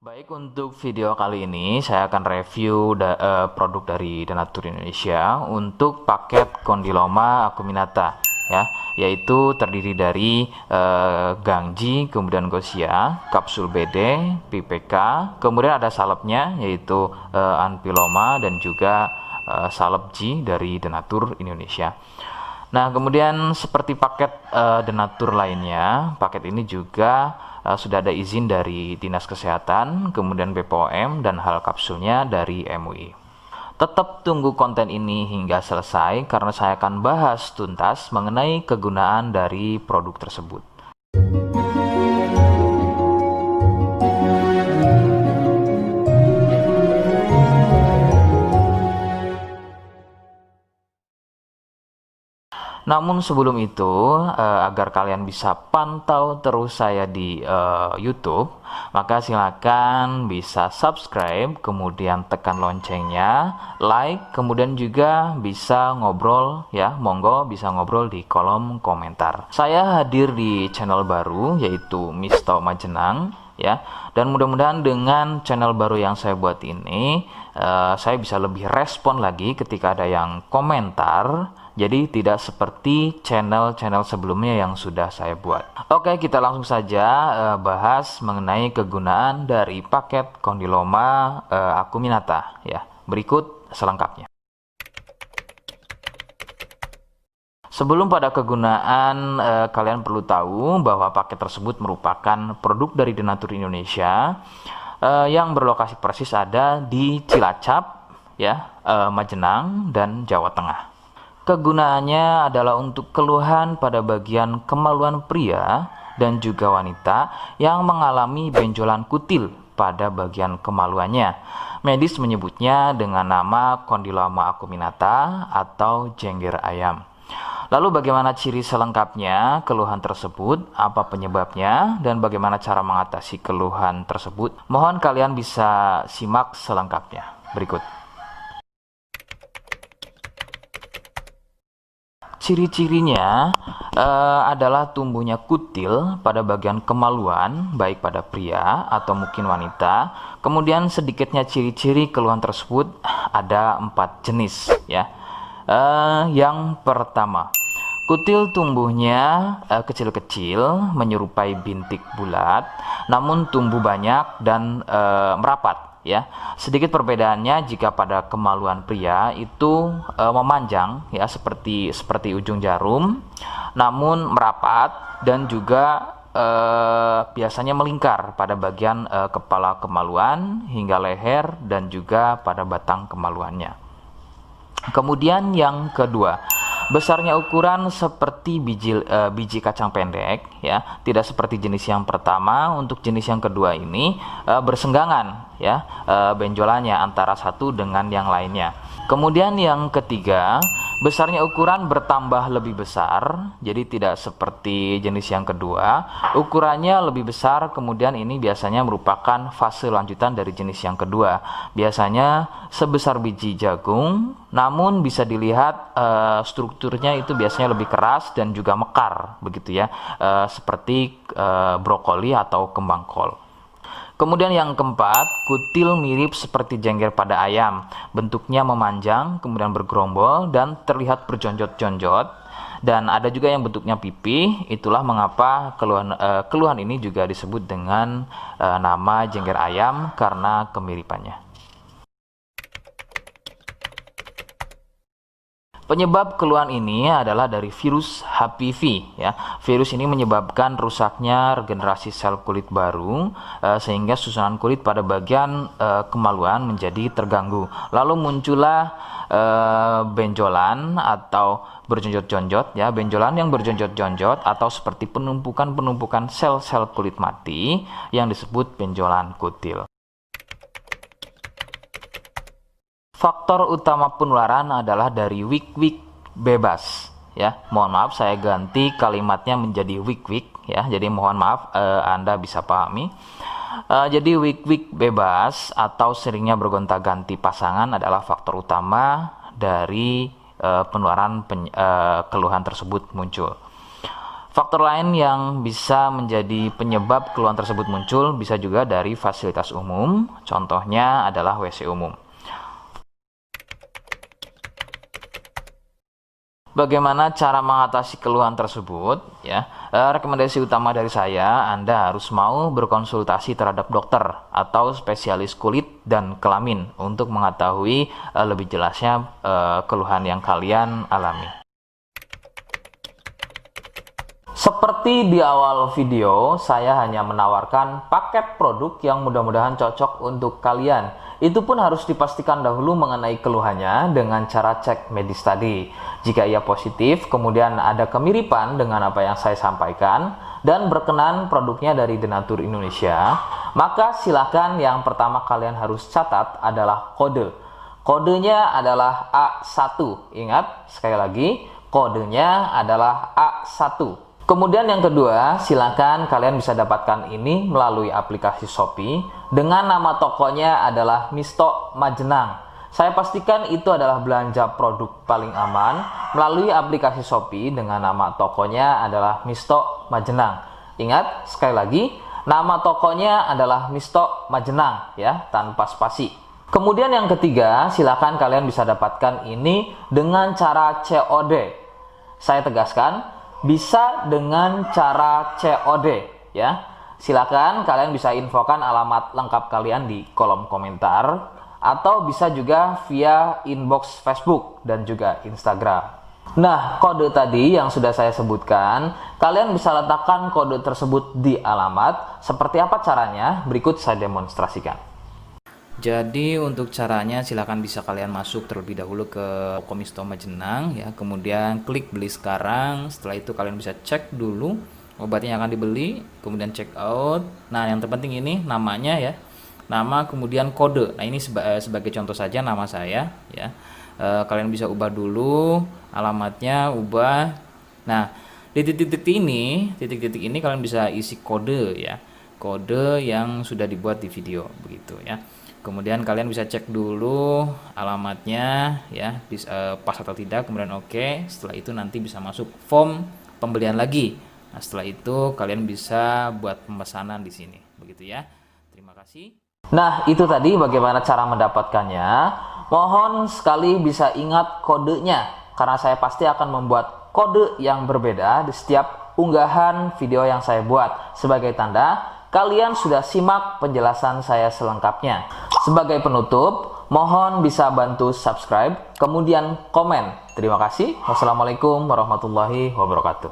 Baik, untuk video kali ini saya akan review produk dari Denatur Indonesia untuk paket Condyloma acuminata ya, yaitu terdiri dari Gangji, kemudian Gosia, kapsul BD, PPK, kemudian ada salepnya yaitu Anpiloma dan juga salep G dari Denatur Indonesia. Nah, kemudian seperti paket Denatur lainnya, paket ini juga sudah ada izin dari Dinas Kesehatan, kemudian BPOM, dan hal kapsulnya dari MUI. Tetap tunggu konten ini hingga selesai karena saya akan bahas tuntas mengenai kegunaan dari produk tersebut. Namun sebelum itu, agar kalian bisa pantau terus saya di YouTube, maka silakan bisa subscribe, kemudian tekan loncengnya, like, kemudian juga bisa ngobrol ya, monggo bisa ngobrol di kolom komentar. Saya hadir di channel baru yaitu Misto Majenang ya, dan mudah-mudahan dengan channel baru yang saya buat ini, saya bisa lebih respon lagi ketika ada yang komentar. Jadi tidak seperti channel-channel sebelumnya yang sudah saya buat. Oke, kita langsung saja bahas mengenai kegunaan dari paket Condyloma acuminata ya. Berikut selengkapnya. Sebelum pada kegunaan, kalian perlu tahu bahwa paket tersebut merupakan produk dari Denatur Indonesia yang berlokasi persis ada di Cilacap ya, Majenang dan Jawa Tengah. Kegunaannya adalah untuk keluhan pada bagian kemaluan pria dan juga wanita yang mengalami benjolan kutil pada bagian kemaluannya. Medis menyebutnya dengan nama Condyloma acuminata atau jengger ayam. Lalu bagaimana ciri selengkapnya keluhan tersebut, apa penyebabnya, dan bagaimana cara mengatasi keluhan tersebut? Mohon kalian bisa simak selengkapnya. Berikut. Ciri-cirinya adalah tumbuhnya kutil pada bagian kemaluan, baik pada pria atau mungkin wanita. Kemudian sedikitnya ciri-ciri keluhan tersebut ada 4 jenis ya. Yang pertama, kutil tumbuhnya kecil-kecil, menyerupai bintik bulat, namun tumbuh banyak dan merapat. Ya, sedikit perbedaannya jika pada kemaluan pria itu memanjang ya, seperti ujung jarum, namun merapat dan juga biasanya melingkar pada bagian kepala kemaluan hingga leher dan juga pada batang kemaluannya. Kemudian yang kedua, besarnya ukuran seperti biji kacang pendek ya, tidak seperti jenis yang pertama. Untuk jenis yang kedua ini bersenggangan ya, benjolannya antara satu dengan yang lainnya. Kemudian yang ketiga, besarnya ukuran bertambah lebih besar, jadi tidak seperti jenis yang kedua. Ukurannya lebih besar, kemudian ini biasanya merupakan fase lanjutan dari jenis yang kedua. Biasanya sebesar biji jagung, namun bisa dilihat strukturnya itu biasanya lebih keras dan juga mekar, begitu ya, seperti brokoli atau kembang kol. Kemudian yang keempat, kutil mirip seperti jengger pada ayam. Bentuknya memanjang, kemudian bergerombol dan terlihat berjonjot-jonjot. Dan ada juga yang bentuknya pipih. Itulah mengapa keluhan ini juga disebut dengan nama jengger ayam karena kemiripannya. Penyebab keluhan ini adalah dari virus HPV ya. Virus ini menyebabkan rusaknya regenerasi sel kulit baru sehingga susunan kulit pada bagian kemaluan menjadi terganggu. Lalu muncullah benjolan atau berjonjot-jonjot ya, benjolan yang berjonjot-jonjot atau seperti penumpukan-penumpukan sel-sel kulit mati yang disebut benjolan kutil. Faktor utama penularan adalah dari wik-wik bebas ya. Mohon maaf saya ganti kalimatnya menjadi wik-wik ya. Jadi mohon maaf Anda bisa pahami. Jadi wik-wik bebas atau seringnya bergonta-ganti pasangan adalah faktor utama dari penularan keluhan tersebut muncul. Faktor lain yang bisa menjadi penyebab keluhan tersebut muncul bisa juga dari fasilitas umum, contohnya adalah WC umum. Bagaimana cara mengatasi keluhan tersebut? Ya, rekomendasi utama dari saya, Anda harus mau berkonsultasi terhadap dokter atau spesialis kulit dan kelamin untuk mengetahui lebih jelasnya keluhan yang kalian alami. Seperti di awal video, saya hanya menawarkan paket produk yang mudah-mudahan cocok untuk kalian. Itu pun harus dipastikan dahulu mengenai keluhannya dengan cara cek medis tadi. Jika ia positif, kemudian ada kemiripan dengan apa yang saya sampaikan, dan berkenan produknya dari The Nature Indonesia, maka silakan yang pertama kalian harus catat adalah kode. Kodenya adalah A1. Ingat, sekali lagi, kodenya adalah A1. Kemudian yang kedua, silakan kalian bisa dapatkan ini melalui aplikasi Shopee dengan nama tokonya adalah Misto Majenang. Saya pastikan itu adalah belanja produk paling aman melalui aplikasi Shopee dengan nama tokonya adalah Misto Majenang. Ingat, sekali lagi, nama tokonya adalah Misto Majenang ya, tanpa spasi. Kemudian yang ketiga, silakan kalian bisa dapatkan ini dengan cara COD. Saya tegaskan, bisa dengan cara COD ya. Silakan kalian bisa infokan alamat lengkap kalian di kolom komentar atau bisa juga via inbox Facebook dan juga Instagram. Nah, kode tadi yang sudah saya sebutkan, kalian bisa letakkan kode tersebut di alamat. Seperti apa caranya? Berikut saya demonstrasikan. Jadi untuk caranya silakan bisa kalian masuk terlebih dahulu ke toko Misto Majenang ya, kemudian klik beli sekarang. Setelah itu kalian bisa cek dulu obatnya yang akan dibeli, kemudian check out. Nah, yang terpenting ini namanya ya. Nama kemudian kode. Nah, ini sebagai contoh saja nama saya ya. Kalian bisa ubah dulu alamatnya, ubah. Nah, di titik-titik ini kalian bisa isi kode ya. Kode yang sudah dibuat di video begitu ya. Kemudian kalian bisa cek dulu alamatnya ya, pas atau tidak, kemudian oke. Setelah itu nanti bisa masuk form pembelian lagi. Nah, setelah itu kalian bisa buat pemesanan di sini. Begitu ya. Terima kasih. Nah, itu tadi bagaimana cara mendapatkannya. Mohon sekali bisa ingat kodenya karena saya pasti akan membuat kode yang berbeda di setiap unggahan video yang saya buat sebagai tanda kalian sudah simak penjelasan saya selengkapnya. Sebagai penutup, mohon bisa bantu subscribe, kemudian komen. Terima kasih. Wassalamualaikum warahmatullahi wabarakatuh.